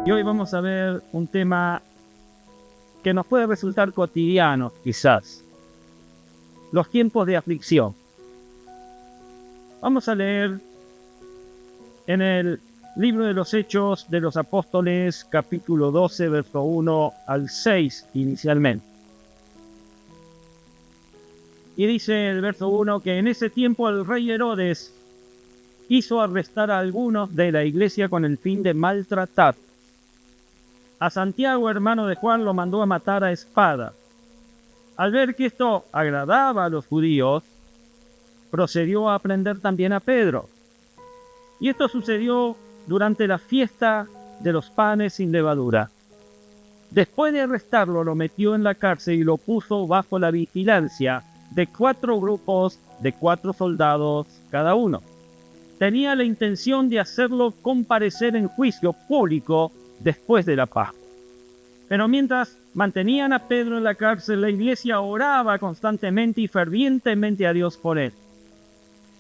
Y hoy vamos a ver un tema que nos puede resultar cotidiano, quizás. Los tiempos de aflicción. Vamos a leer en el libro de los Hechos de los Apóstoles, capítulo 12, verso 1 al 6 inicialmente. Y dice el verso 1 que en ese tiempo el rey Herodes hizo arrestar a algunos de la iglesia con el fin de maltratar. A Santiago, hermano de Juan, lo mandó a matar a espada. Al ver que esto agradaba a los judíos, procedió a prender también a Pedro. Y esto sucedió durante la fiesta de los panes sin levadura. Después de arrestarlo, lo metió en la cárcel y lo puso bajo la vigilancia de 4 grupos de 4 soldados cada uno. Tenía la intención de hacerlo comparecer en juicio público después de la Pascua. Pero mientras mantenían a Pedro en la cárcel, la iglesia oraba constantemente y fervientemente a Dios por él.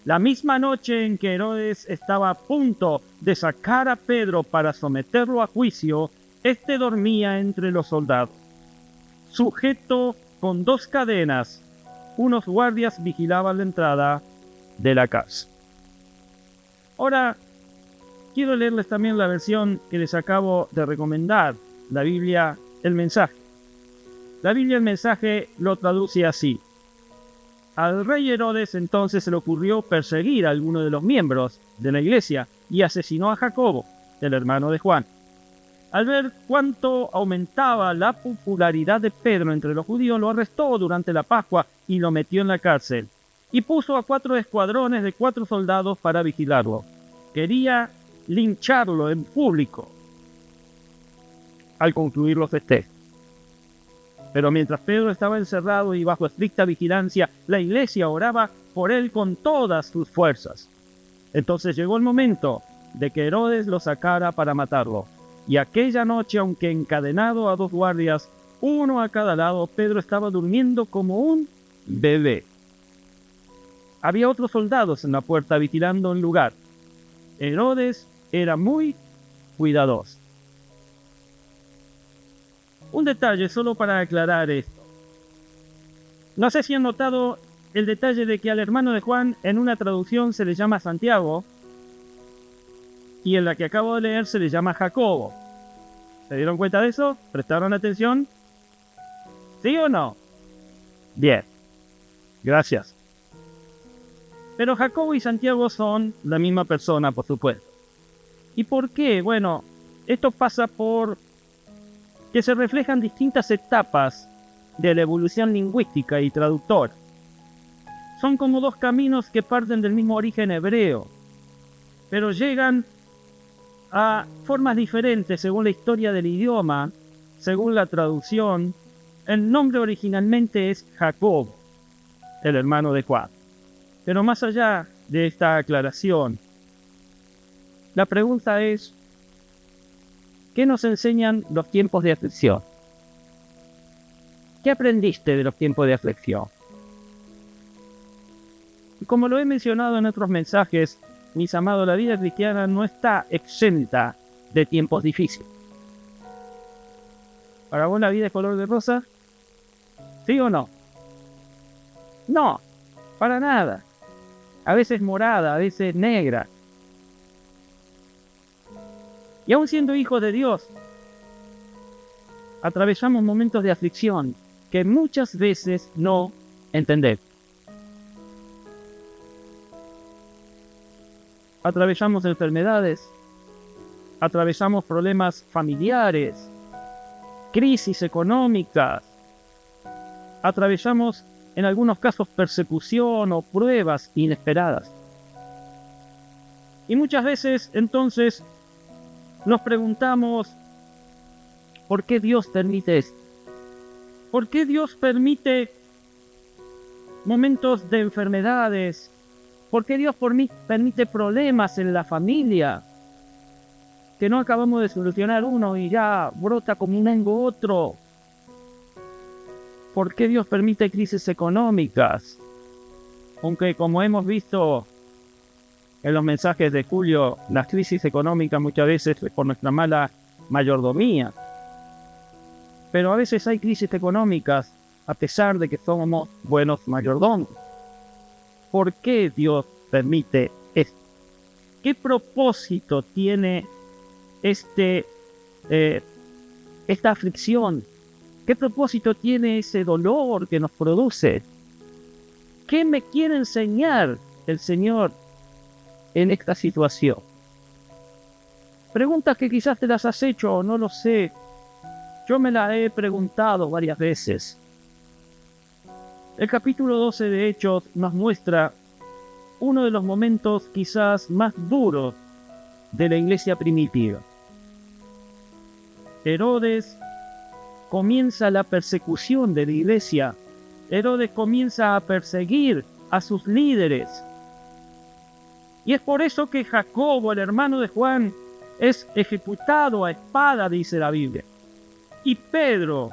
La misma noche en que Herodes estaba a punto de sacar a Pedro para someterlo a juicio, éste dormía entre los soldados. Sujeto con 2 cadenas, unos guardias vigilaban la entrada de la cárcel. Ahora, quiero leerles también la versión que les acabo de recomendar, la Biblia, el mensaje. La Biblia, el mensaje, lo traduce así. Al rey Herodes entonces se le ocurrió perseguir a alguno de los miembros de la iglesia y asesinó a Jacobo, el hermano de Juan. Al ver cuánto aumentaba la popularidad de Pedro entre los judíos, lo arrestó durante la Pascua y lo metió en la cárcel. Y puso a 4 escuadrones de 4 soldados para vigilarlo. Quería lincharlo en público al concluir los festejos. Pero mientras Pedro estaba encerrado y bajo estricta vigilancia, la iglesia oraba por él con todas sus fuerzas. Entonces llegó el momento de que Herodes lo sacara para matarlo. Y aquella noche, aunque encadenado a 2 guardias, uno a cada lado, Pedro estaba durmiendo como un bebé. Había otros soldados en la puerta vigilando el lugar. Herodes era muy cuidadoso. Un detalle solo para aclarar esto. No sé si han notado el detalle de que al hermano de Juan en una traducción se le llama Santiago y en la que acabo de leer se le llama Jacobo. ¿Se dieron cuenta de eso? ¿Prestaron atención? ¿Sí o no? Bien. Gracias. Pero Jacobo y Santiago son la misma persona, por supuesto. ¿Y por qué? Bueno, esto pasa por que se reflejan distintas etapas de la evolución lingüística y traductora. Son como 2 caminos que parten del mismo origen hebreo, pero llegan a formas diferentes según la historia del idioma, según la traducción. El nombre originalmente es Jacobo, el hermano de Juan. Pero más allá de esta aclaración, la pregunta es, ¿qué nos enseñan los tiempos de aflicción? ¿Qué aprendiste de los tiempos de aflicción? Como lo he mencionado en otros mensajes, mis amados, la vida cristiana no está exenta de tiempos difíciles. ¿Para vos la vida es color de rosa? ¿Sí o no? No, para nada. A veces morada, a veces negra. Y aún siendo hijos de Dios, atravesamos momentos de aflicción que muchas veces no entendemos. Atravesamos enfermedades, atravesamos problemas familiares, crisis económicas, atravesamos en algunos casos persecución o pruebas inesperadas. Y muchas veces entonces nos preguntamos, ¿por qué Dios permite esto? ¿Por qué Dios permite momentos de enfermedades? ¿Por qué Dios permite problemas en la familia? Que no acabamos de solucionar uno y ya brota como un hongo otro. ¿Por qué Dios permite crisis económicas? Aunque como hemos visto en los mensajes de Julio, las crisis económicas muchas veces por nuestra mala mayordomía. Pero a veces hay crisis económicas a pesar de que somos buenos mayordomos. ¿Por qué Dios permite esto? ¿Qué propósito tiene esta aflicción? ¿Qué propósito tiene ese dolor que nos produce? ¿Qué me quiere enseñar el Señor en esta situación? Preguntas que quizás te las has hecho o no lo sé. Yo me las he preguntado varias veces. El capítulo 12 de Hechos nos muestra uno de los momentos quizás más duros de la iglesia primitiva. Herodes comienza la persecución de la iglesia. Herodes comienza a perseguir a sus líderes. Y es por eso que Jacobo, el hermano de Juan, es ejecutado a espada, dice la Biblia. Y Pedro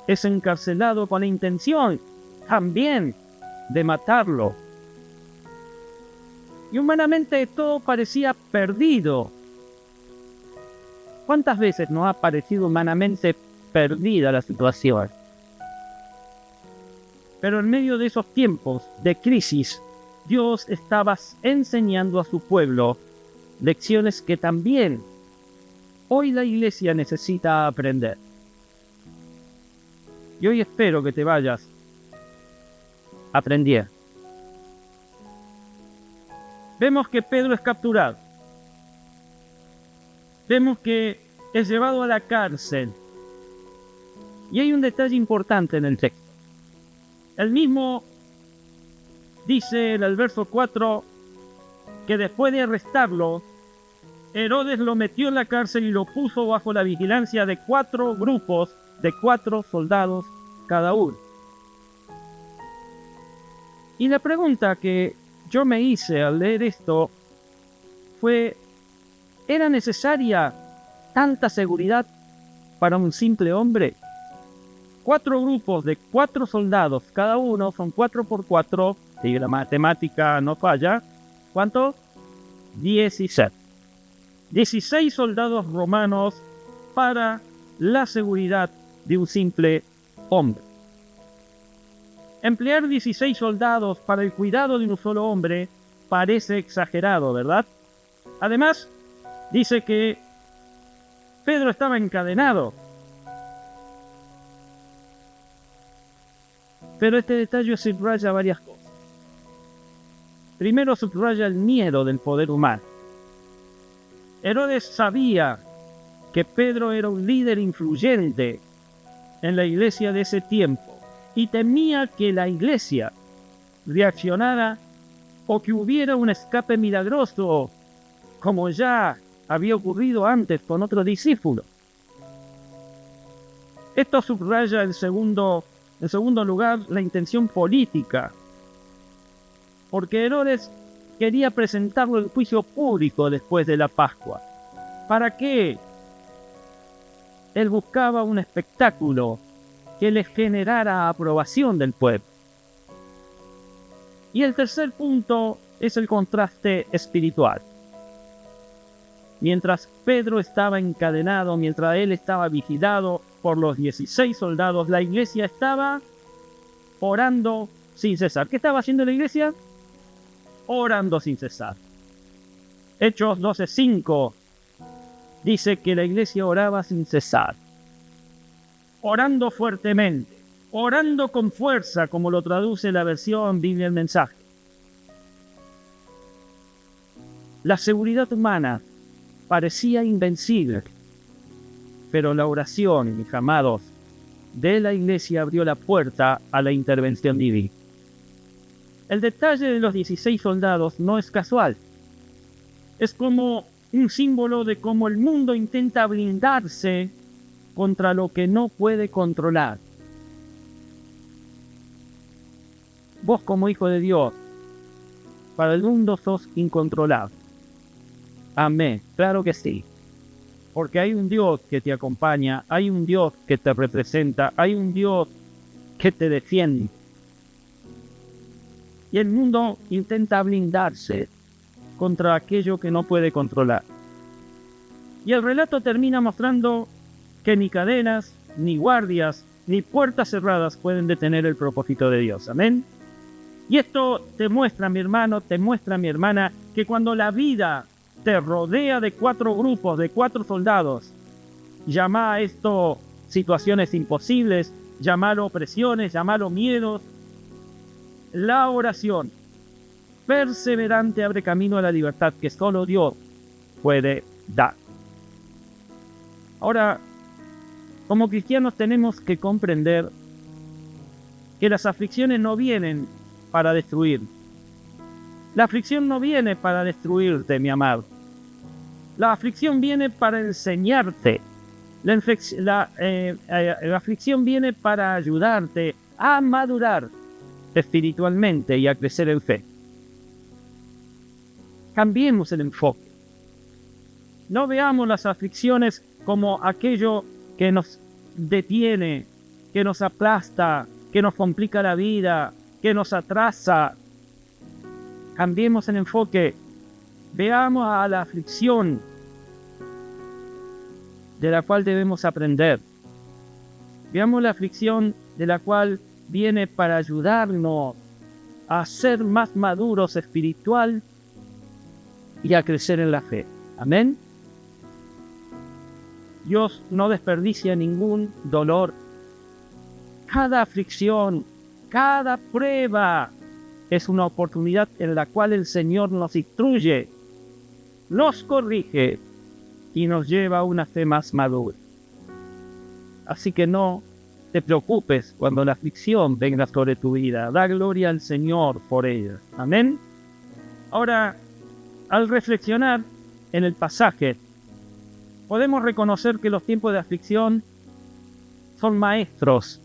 es encarcelado con la intención también de matarlo. Y humanamente todo parecía perdido. ¿Cuántas veces nos ha parecido humanamente perdida la situación? Pero en medio de esos tiempos de crisis, Dios estaba enseñando a su pueblo lecciones que también hoy la iglesia necesita aprender. Y hoy espero que te vayas aprendiendo. Vemos que Pedro es capturado. Vemos que es llevado a la cárcel. Y hay un detalle importante en el texto. El mismo dice en el verso 4 que después de arrestarlo, Herodes lo metió en la cárcel y lo puso bajo la vigilancia de 4 grupos de 4 soldados cada uno. Y la pregunta que yo me hice al leer esto fue: ¿era necesaria tanta seguridad para un simple hombre? 4 grupos de 4 soldados, cada uno son 4 por 4, si la matemática no falla. ¿Cuánto? 16. 16 soldados romanos para la seguridad de un simple hombre. Emplear 16 soldados para el cuidado de un solo hombre parece exagerado, ¿verdad? Además, dice que Pedro estaba encadenado. Pero este detalle subraya varias cosas. Primero, subraya el miedo del poder humano. Herodes sabía que Pedro era un líder influyente en la iglesia de ese tiempo y temía que la iglesia reaccionara o que hubiera un escape milagroso, como ya había ocurrido antes con otro discípulo. Esto subraya en segundo lugar la intención política, porque Herodes quería presentarlo en juicio público después de la Pascua. ¿Para qué? Él buscaba un espectáculo que le generara aprobación del pueblo. Y el tercer punto es el contraste espiritual. Mientras Pedro estaba encadenado, mientras él estaba vigilado por los 16 soldados, la iglesia estaba orando sin cesar. ¿Qué estaba haciendo la iglesia? Orando sin cesar. Hechos 12:5 dice que la iglesia oraba sin cesar, orando fuertemente, orando con fuerza, como lo traduce la versión Biblia El Mensaje. La seguridad humana parecía invencible, pero la oración, mis amados, de la iglesia abrió la puerta a la intervención divina. El detalle de los 16 soldados no es casual. Es como un símbolo de cómo el mundo intenta blindarse contra lo que no puede controlar. Vos, como hijo de Dios, para el mundo sos incontrolable. Amén, claro que sí. Porque hay un Dios que te acompaña, hay un Dios que te representa, hay un Dios que te defiende. Y el mundo intenta blindarse contra aquello que no puede controlar. Y el relato termina mostrando que ni cadenas, ni guardias, ni puertas cerradas pueden detener el propósito de Dios. Amén. Y esto te muestra, mi hermano, te muestra, mi hermana, que cuando la vida te rodea de 4 grupos, de 4 soldados, llama a esto situaciones imposibles, llámalo opresiones, llámalo miedos, la oración perseverante abre camino a la libertad que solo Dios puede dar. Ahora, como cristianos tenemos que comprender que las aflicciones no vienen para destruir. La aflicción no viene para destruirte, mi amado. La aflicción viene para enseñarte. La aflicción viene para ayudarte a madurar espiritualmente y a crecer en fe. Cambiemos el enfoque. No veamos las aflicciones como aquello que nos detiene, que nos aplasta, que nos complica la vida, que nos atrasa. Cambiemos el enfoque. Veamos a la aflicción de la cual debemos aprender. Veamos la aflicción de la cual viene para ayudarnos a ser más maduros espiritual y a crecer en la fe. Amén. Dios no desperdicia ningún dolor. Cada aflicción, cada prueba es una oportunidad en la cual el Señor nos instruye, nos corrige y nos lleva a una fe más madura. Así que no te preocupes cuando la aflicción venga sobre tu vida. Da gloria al Señor por ella. Amén. Ahora, al reflexionar en el pasaje, podemos reconocer que los tiempos de aflicción son maestros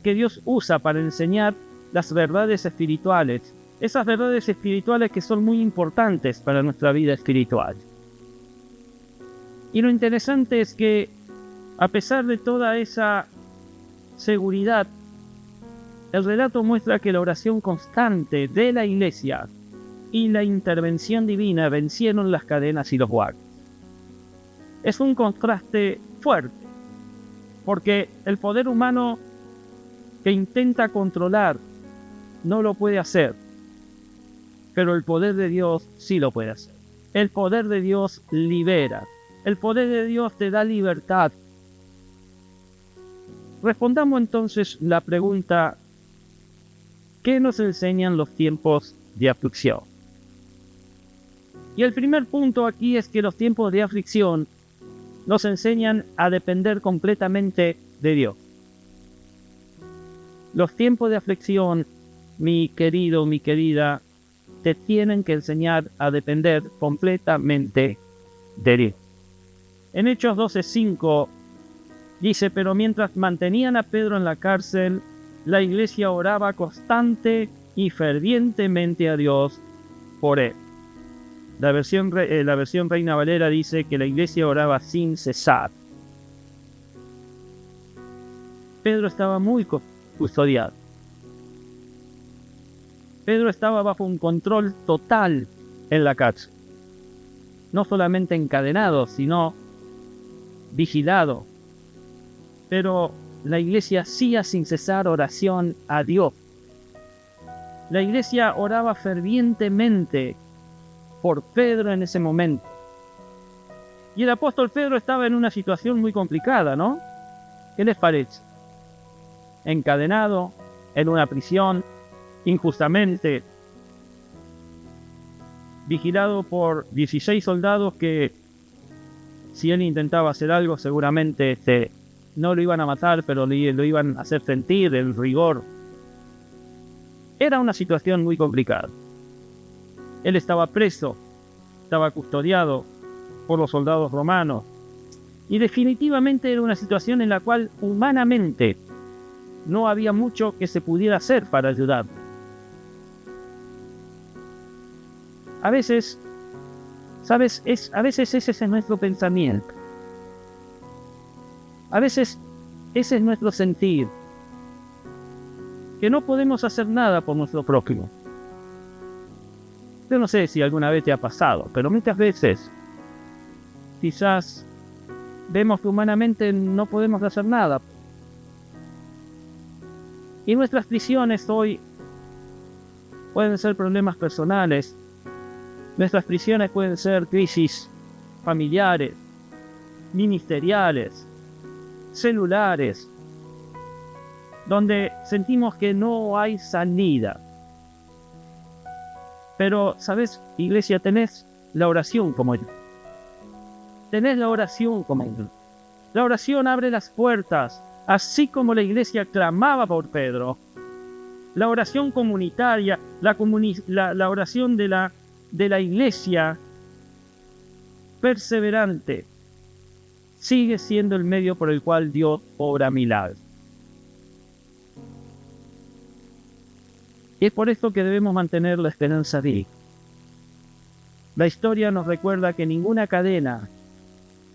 que Dios usa para enseñar las verdades espirituales, esas verdades espirituales que son muy importantes para nuestra vida espiritual. Y lo interesante es que, a pesar de toda esa seguridad, el relato muestra que la oración constante de la iglesia y la intervención divina vencieron las cadenas y los guardias. Es un contraste fuerte, porque el poder humano que intenta controlar no lo puede hacer, pero el poder de Dios sí lo puede hacer. El poder de Dios libera, el poder de Dios te da libertad. Respondamos entonces la pregunta: ¿qué nos enseñan los tiempos de aflicción? Y el primer punto aquí es que los tiempos de aflicción nos enseñan a depender completamente de Dios. Los tiempos de aflicción, mi querido, mi querida, te tienen que enseñar a depender completamente de Dios. En Hechos 12:5 dice: pero mientras mantenían a Pedro en la cárcel, la iglesia oraba constante y fervientemente a Dios por él. La versión Reina Valera dice que la iglesia oraba sin cesar. Pedro estaba muy custodiado. Pedro estaba bajo un control total en la cárcel. No solamente encadenado, sino vigilado. Pero la iglesia hacía sin cesar oración a Dios. La iglesia oraba fervientemente por Pedro en ese momento. Y el apóstol Pedro estaba en una situación muy complicada, ¿no? ¿Qué les parece? Encadenado, en una prisión, injustamente, vigilado por 16 soldados que, si él intentaba hacer algo, seguramente no lo iban a matar, pero lo iban a hacer sentir el rigor. Era una situación muy complicada. Él estaba preso, estaba custodiado por los soldados romanos, y definitivamente era una situación en la cual humanamente no había mucho que se pudiera hacer para ayudar. A veces, ¿sabes? A veces ese es nuestro pensamiento. A veces ese es nuestro sentir, que no podemos hacer nada por nuestro prójimo. Yo no sé si alguna vez te ha pasado, pero muchas veces quizás vemos que humanamente no podemos hacer nada. Y nuestras prisiones hoy pueden ser problemas personales. Nuestras prisiones pueden ser crisis familiares, ministeriales, celulares, donde sentimos que no hay salida. Pero, ¿sabes, iglesia? Tenés la oración como yo. Tenés la oración como yo. La oración abre las puertas, así como la iglesia clamaba por Pedro. La oración comunitaria, la oración de la iglesia perseverante, sigue siendo el medio por el cual Dios obra milagros. Y es por esto que debemos mantener la esperanza viva. La historia nos recuerda que ninguna cadena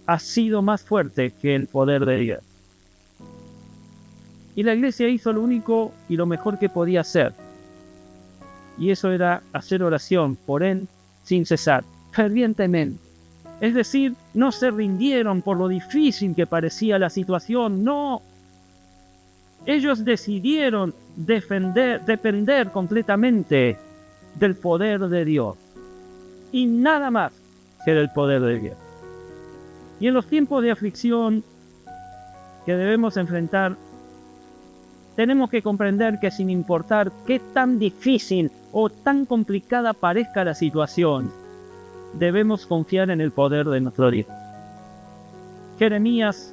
ha sido más fuerte que el poder de Dios. Y la iglesia hizo lo único y lo mejor que podía hacer. Y eso era hacer oración por él sin cesar, fervientemente. Es decir, no se rindieron por lo difícil que parecía la situación, no. Ellos decidieron depender completamente del poder de Dios. Y nada más que del poder de Dios. Y en los tiempos de aflicción que debemos enfrentar, tenemos que comprender que sin importar qué tan difícil o tan complicada parezca la situación, debemos confiar en el poder de nuestro Dios. Jeremías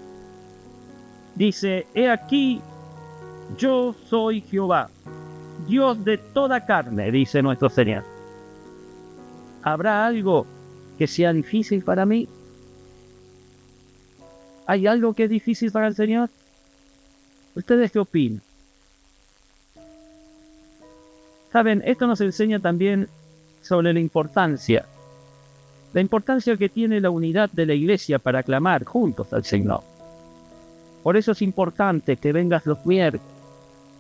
dice: he aquí, yo soy Jehová, Dios de toda carne, dice nuestro Señor. ¿Habrá algo que sea difícil para mí? ¿Hay algo que es difícil para el Señor? ¿Ustedes qué opinan? Saben, esto nos enseña también sobre la importancia que tiene la unidad de la iglesia para clamar juntos al Señor. Por eso es importante que vengas los miércoles,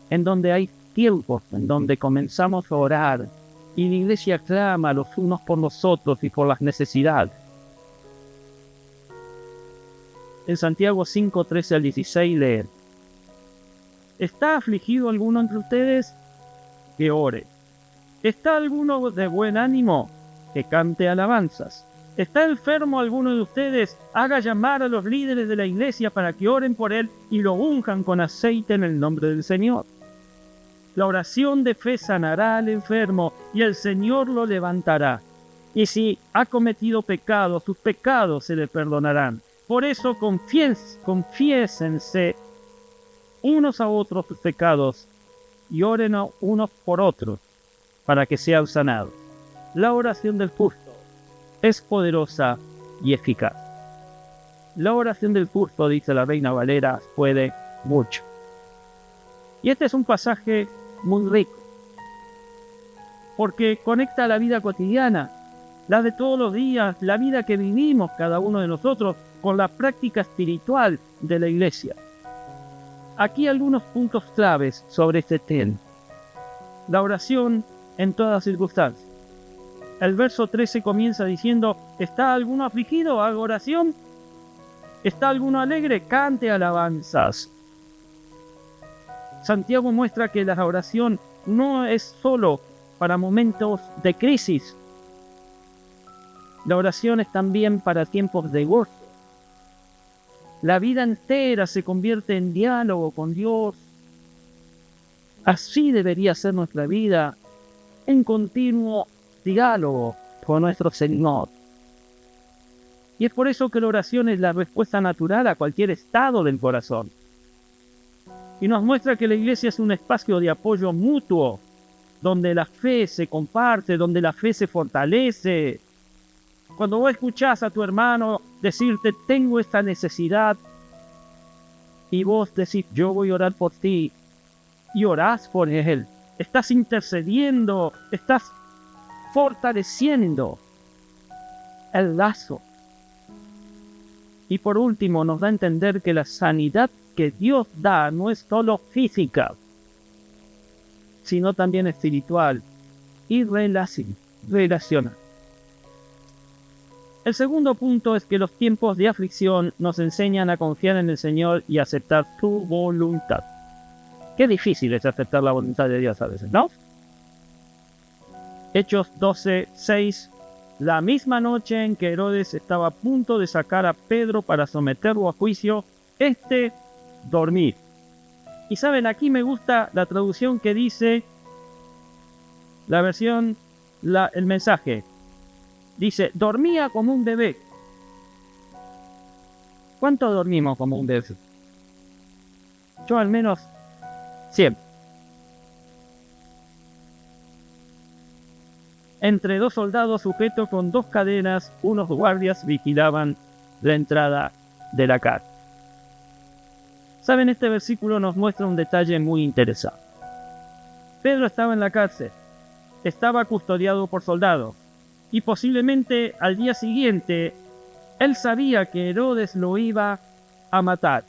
en donde hay tiempos, en donde comenzamos a orar, y la iglesia clama los unos por los otros y por las necesidades. En Santiago 5, 13 al 16 leen: ¿está afligido alguno entre ustedes? Que ore. ¿Está alguno de buen ánimo? Que cante alabanzas. ¿Está enfermo alguno de ustedes? Haga llamar a los líderes de la iglesia para que oren por él y lo unjan con aceite en el nombre del Señor. La oración de fe sanará al enfermo y el Señor lo levantará. Y si ha cometido pecado, sus pecados se le perdonarán. Por eso confiésense unos a otros sus pecados y oren unos por otros para que sean sanados. La oración del justo es poderosa y eficaz. La oración del justo, dice la Reina Valera, puede mucho. Y este es un pasaje muy rico, porque conecta la vida cotidiana, la de todos los días, la vida que vivimos cada uno de nosotros, con la práctica espiritual de la iglesia. Aquí algunos puntos claves sobre este tema. La oración en todas circunstancias. El verso 13 comienza diciendo: ¿está alguno afligido? Haga oración. ¿Está alguno alegre? Cante alabanzas. Santiago muestra que la oración no es solo para momentos de crisis. La oración es también para tiempos de gozo. La vida entera se convierte en diálogo con Dios. Así debería ser nuestra vida, en continuo diálogo con nuestro Señor. Y es por eso que la oración es la respuesta natural a cualquier estado del corazón. Y nos muestra que la iglesia es un espacio de apoyo mutuo, donde la fe se comparte, donde la fe se fortalece. Cuando vos escuchás a tu hermano decirte: tengo esta necesidad, y vos decís: yo voy a orar por ti, y orás por él, estás intercediendo, estás fortaleciendo el lazo. Y por último, nos da a entender que la sanidad que Dios da no es solo física, sino también espiritual y relacional. El segundo punto es que los tiempos de aflicción nos enseñan a confiar en el Señor y aceptar su voluntad. Qué difícil es aceptar la voluntad de Dios a veces, ¿no? Hechos 12:6. La misma noche en que Herodes estaba a punto de sacar a Pedro para someterlo a juicio, dormir. Y saben, aquí me gusta la traducción que dice, la versión, el mensaje. Dice, dormía como un bebé. ¿Cuánto dormimos como un bebé? Yo al menos siempre. Entre dos soldados sujetos con dos cadenas, unos guardias vigilaban la entrada de la cárcel. Saben, este versículo nos muestra un detalle muy interesante. Pedro estaba en la cárcel, estaba custodiado por soldados, y posiblemente al día siguiente, él sabía que Herodes lo iba a matar.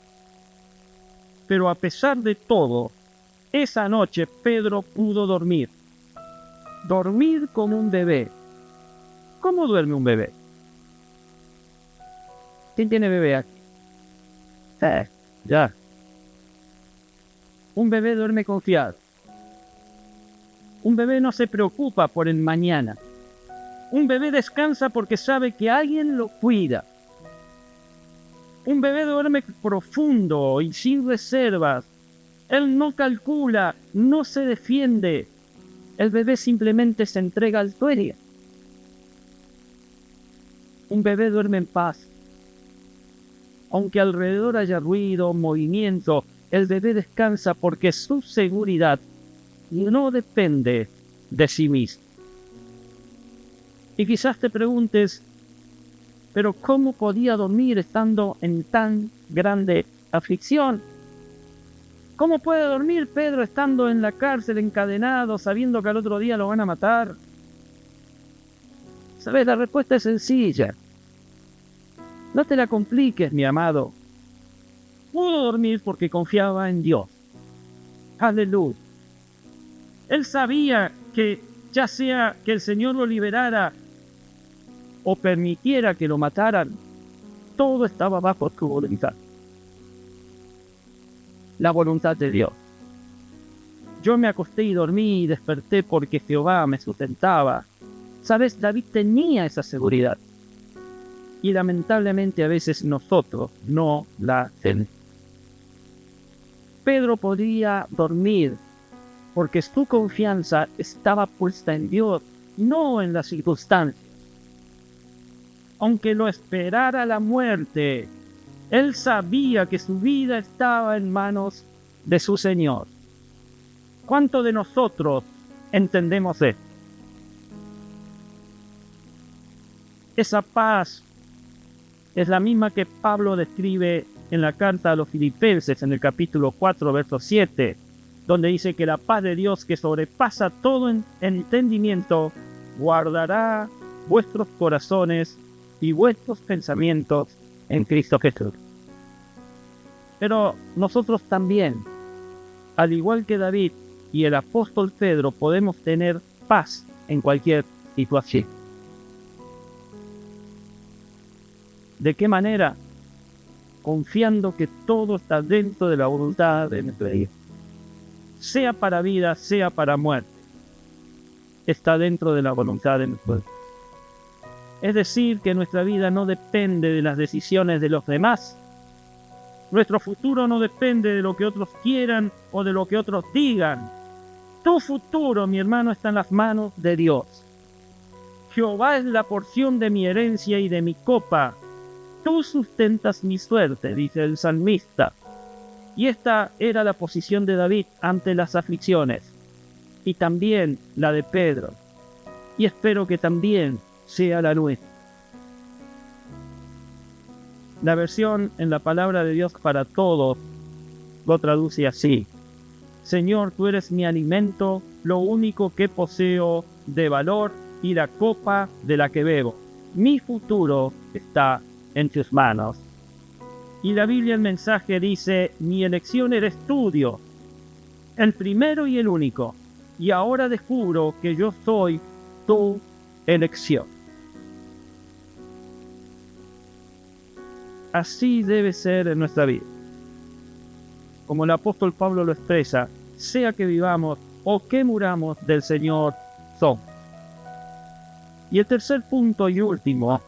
Pero a pesar de todo, esa noche Pedro pudo dormir. Dormir como un bebé. ¿Cómo duerme un bebé? ¿Quién tiene bebé aquí? Ya. Un bebé duerme confiado. Un bebé no se preocupa por el mañana. Un bebé descansa porque sabe que alguien lo cuida. Un bebé duerme profundo y sin reservas. Él no calcula, no se defiende. El bebé simplemente se entrega al sueño. Un bebé duerme en paz. Aunque alrededor haya ruido, movimiento, el bebé descansa porque su seguridad no depende de sí mismo. Y quizás te preguntes, ¿pero cómo podía dormir estando en tan grande aflicción? ¿Cómo puede dormir Pedro estando en la cárcel encadenado, sabiendo que al otro día lo van a matar? ¿Sabes? La respuesta es sencilla. No te la compliques, mi amado. Pudo dormir porque confiaba en Dios. Aleluya. Él sabía que ya sea que el Señor lo liberara o permitiera que lo mataran, todo estaba bajo su voluntad. La voluntad de Dios. Yo me acosté y dormí y desperté porque Jehová me sustentaba. ¿Sabes? David tenía esa seguridad. Y lamentablemente a veces nosotros no la tenemos. Pedro podía dormir porque su confianza estaba puesta en Dios, no en las circunstancias. Aunque lo esperara la muerte, él sabía que su vida estaba en manos de su Señor. ¿Cuánto de nosotros entendemos esto? Esa paz es la misma que Pablo describe en la carta a los Filipenses en el capítulo 4, verso 7, donde dice que la paz de Dios que sobrepasa todo entendimiento guardará vuestros corazones y vuestros pensamientos en Cristo Jesús. Pero nosotros también, al igual que David y el apóstol Pedro, podemos tener paz en cualquier situación. ¿De qué manera? Confiando que todo está dentro de la voluntad de nuestro Dios. Sea para vida, sea para muerte. Está dentro de la voluntad de nuestro Dios. Es decir, que nuestra vida no depende de las decisiones de los demás. Nuestro futuro no depende de lo que otros quieran o de lo que otros digan. Tu futuro, mi hermano, está en las manos de Dios. Jehová es la porción de mi herencia y de mi copa. Tú sustentas mi suerte, dice el salmista. Y esta era la posición de David ante las aflicciones. Y también la de Pedro. Y espero que también sea la nuestra. La versión en la palabra de Dios para todos lo traduce así: Señor, tú eres mi alimento, lo único que poseo de valor y la copa de la que bebo. Mi futuro está en tus manos. Y la Biblia, el mensaje dice: mi elección era estudio, el primero y el único, y ahora descubro que yo soy tu elección. Así debe ser en nuestra vida. Como el apóstol Pablo lo expresa, sea que vivamos o que muramos, del Señor somos. Y el tercer punto y último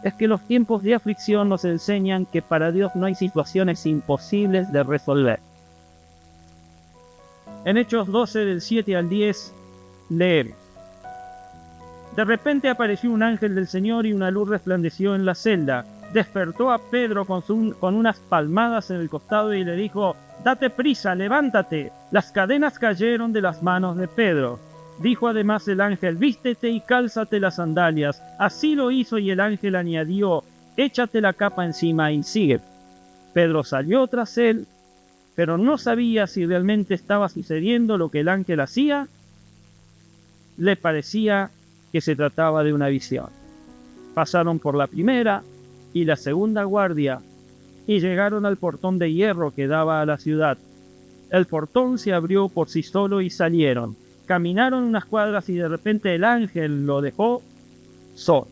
es que los tiempos de aflicción nos enseñan que para Dios no hay situaciones imposibles de resolver. En Hechos 12, del 7 al 10, leemos: De repente apareció un ángel del Señor y una luz resplandeció en la celda. Despertó a Pedro con unas palmadas en el costado y le dijo: «Date prisa, levántate». Las cadenas cayeron de las manos de Pedro. Dijo además el ángel: «Vístete y cálzate las sandalias». Así lo hizo y el ángel añadió: «Échate la capa encima y sigue». Pedro salió tras él, pero no sabía si realmente estaba sucediendo lo que el ángel hacía. Le parecía que se trataba de una visión. Pasaron por la primera y la segunda guardia y llegaron al portón de hierro que daba a la ciudad. El portón se abrió por sí solo y salieron. Caminaron unas cuadras y de repente el ángel lo dejó solo.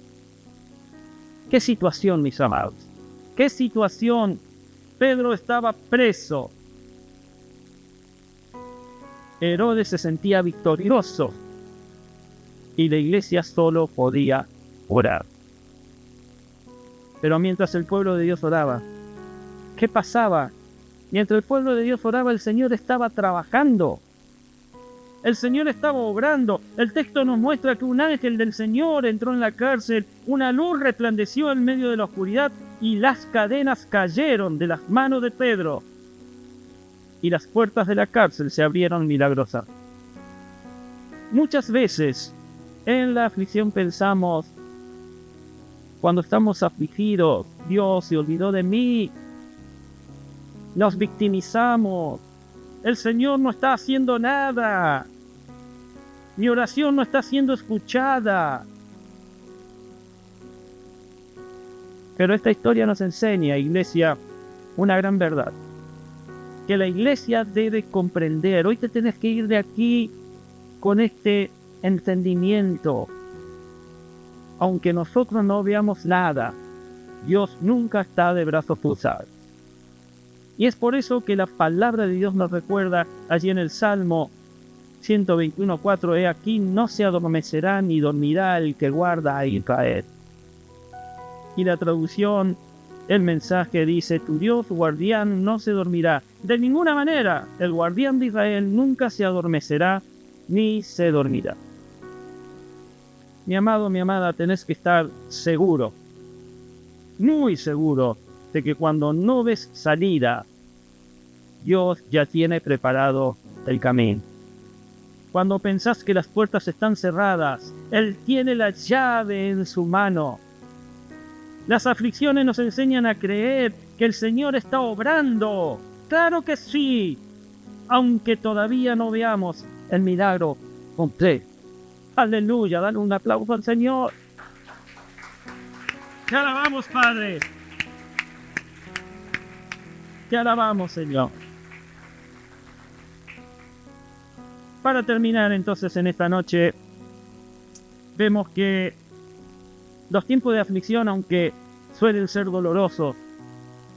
¿Qué situación, mis amados? ¿Qué situación? Pedro estaba preso. Herodes se sentía victorioso y la iglesia solo podía orar. Pero mientras el pueblo de Dios oraba, ¿qué pasaba? Mientras el pueblo de Dios oraba, el Señor estaba trabajando. El Señor estaba obrando. El texto nos muestra que un ángel del Señor entró en la cárcel, una luz resplandeció en medio de la oscuridad y las cadenas cayeron de las manos de Pedro. Y las puertas de la cárcel se abrieron milagrosamente. Muchas veces en la aflicción pensamos, cuando estamos afligidos, Dios se olvidó de mí. Nos victimizamos. El Señor no está haciendo nada. Mi oración no está siendo escuchada. Pero esta historia nos enseña, iglesia, una gran verdad. Que la iglesia debe comprender. Hoy te tenés que ir de aquí con este entendimiento. Aunque nosotros no veamos nada, Dios nunca está de brazos cruzados. Y es por eso que la palabra de Dios nos recuerda allí en el Salmo 121:4, he aquí no se adormecerá ni dormirá el que guarda a Israel. Y la traducción, el mensaje dice, tu Dios guardián no se dormirá. De ninguna manera, el guardián de Israel nunca se adormecerá ni se dormirá. Mi amado, mi amada, tenés que estar seguro, muy seguro, de que cuando no ves salida, Dios ya tiene preparado el camino. Cuando pensás que las puertas están cerradas, Él tiene la llave en su mano. Las aflicciones nos enseñan a creer que el Señor está obrando. ¡Claro que sí! Aunque todavía no veamos el milagro completo. ¡Aleluya! Dale un aplauso al Señor. Te alabamos, Padre. Te alabamos, Señor. Para terminar entonces en esta noche, vemos que los tiempos de aflicción, aunque suelen ser dolorosos,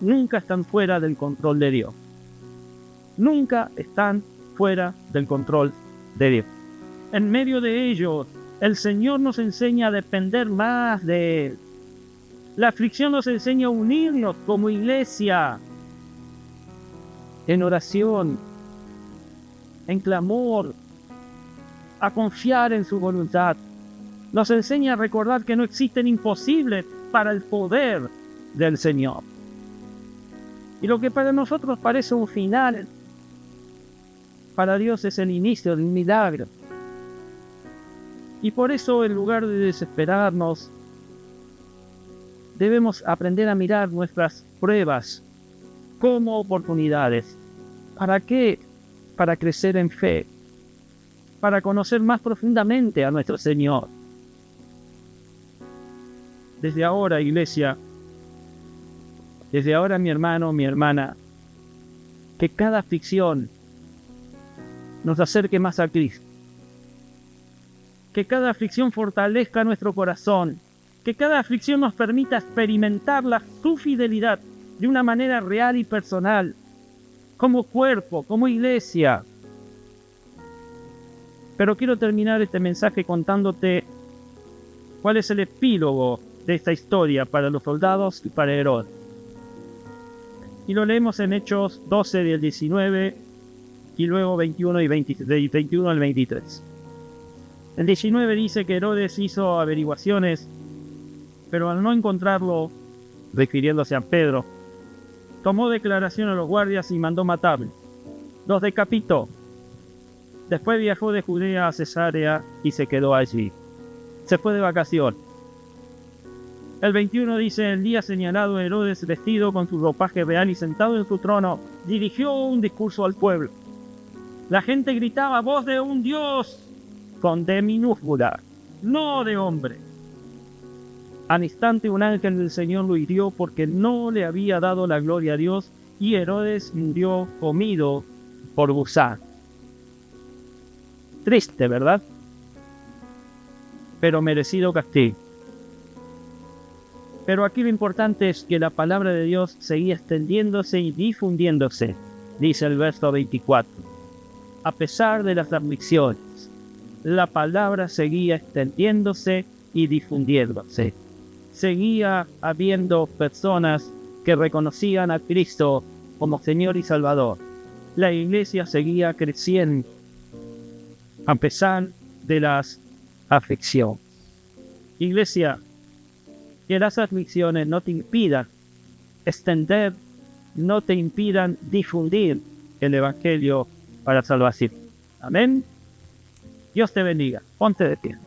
nunca están fuera del control de Dios. Nunca están fuera del control de Dios. En medio de ellos, el Señor nos enseña a depender más de Él. La aflicción nos enseña a unirnos como iglesia en oración, en clamor, a confiar en su voluntad. Nos enseña a recordar que no existen imposibles para el poder del Señor. Y lo que para nosotros parece un final, para Dios es el inicio de un milagro. Y por eso, en lugar de desesperarnos, debemos aprender a mirar nuestras pruebas como oportunidades. ¿Para qué? Para crecer en fe, para conocer más profundamente a nuestro Señor. Desde ahora, iglesia, desde ahora, mi hermano, mi hermana, que cada aflicción nos acerque más a Cristo. Que cada aflicción fortalezca nuestro corazón Que cada aflicción nos permita experimentar su fidelidad de una manera real y personal, como cuerpo, como iglesia. Pero quiero terminar este mensaje contándote cuál es el epílogo de esta historia para los soldados y para Herodes. Y lo leemos en Hechos 12 del 19 y luego 21 y 21 al 23. El 19 dice que Herodes hizo averiguaciones, pero al no encontrarlo, refiriéndose a Pedro, tomó declaración a los guardias y mandó matarlos. Los decapitó. Después viajó de Judea a Cesarea y se quedó allí. Se fue de vacación. El 21 dice, el día señalado Herodes, vestido con su ropaje real y sentado en su trono, dirigió un discurso al pueblo. La gente gritaba, voz de un Dios, con D minúscula, no de hombre. Al instante un ángel del Señor lo hirió porque no le había dado la gloria a Dios, y Herodes murió comido por gusano. Triste, ¿verdad? Pero merecido castigo. Pero aquí lo importante es que la palabra de Dios seguía extendiéndose y difundiéndose, dice el verso 24. A pesar de las aflicciones, la palabra seguía extendiéndose y difundiéndose. Seguía habiendo personas que reconocían a Cristo como Señor y Salvador. La iglesia seguía creciendo a pesar de las aflicciones. Iglesia, que las aflicciones no te impidan extender, no te impidan difundir el Evangelio para salvación. Amén. Dios te bendiga. Ponte de pie.